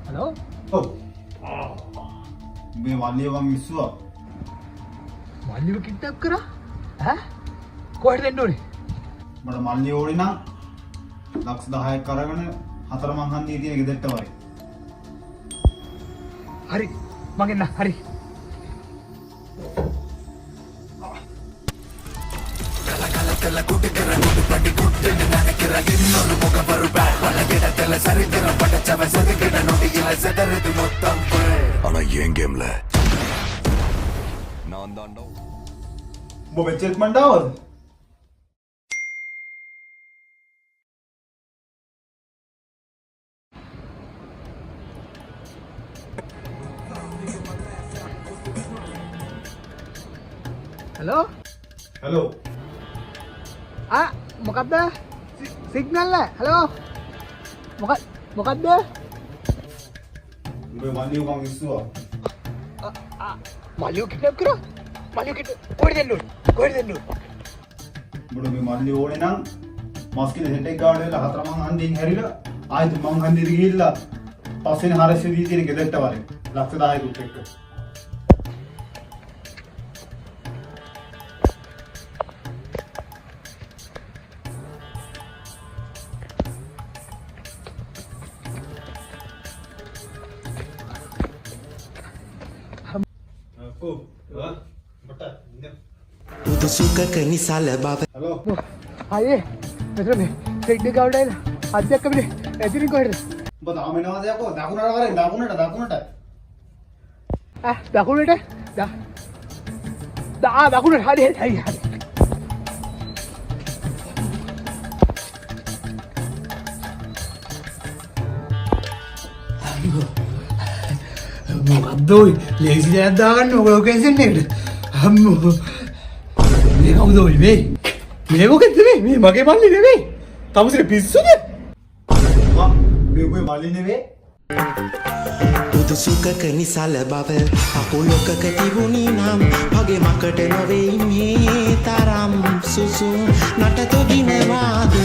hello ඔව් මේ වල්ලියවන් මිස්සුවා මල්ලිව kidnap කරා ඈ කොහෙට දෙන්න ඕනේ මට මල්ලිය ඕනේ නම් ලක්ෂ 10ක් අරගෙන හතරමං හන්දියේ තියෙන ගෙදරට වරේ හරි මං එන්න හරි ஆனா என் கேம்ல நான் தான்டா ඔබ වෙච්චෙත් මණ්ඩාවද හලෝ හලෝ මොකක්ද සිග්නල් හලෝ මොකක්ද මේ වල්ලියවන් මිස්සුවා මල්ලිව කිඩ්නැප් කරා මල්ලිව කොහෙට දෙන්න ඕනේ උඹට මේ මල්ලිය ඕනේ නම් මස්කින හෙට් එක ගාවට වෙලා හතරමං හන්දියෙන් හැරිලා ආයෙත් මං හන්දියට ගිහිල්ලා පස්වෙනි හරස්සියදී තියෙන ගෙදරට වරේ ලක්ෂ 10කුත් එක්ක को बटा පුදු සුඛක නිසල බව हेलो අයියේ මෙතන මේ සෙට් එක ගාවට ඇවිල්ලා අධ්‍යක්ෂ කමිනේ එදිරින් කොහෙද උඹ තාම එනවාද යකෝ දකුණට කරේ දකුණට දකුණට දකුණට හරි මොකක්ද ඔය ලේසි දෙයක් දාගන්න ඔය ලොකේෂන් එකට අම්මෝ මේ කවුද ඔය මේ මොකද මේ මගේ මල්ලි නෙමෙයි තමුසේ පිස්සුද වා මේ ඔබේ මල්ලි නෙවෙයි පුදු සුඛක නිසල බව අකුලොකක තිබුණි නම් වගේ මකට නොවේ මේ තරම් සුසුම් නටතො දිනවාද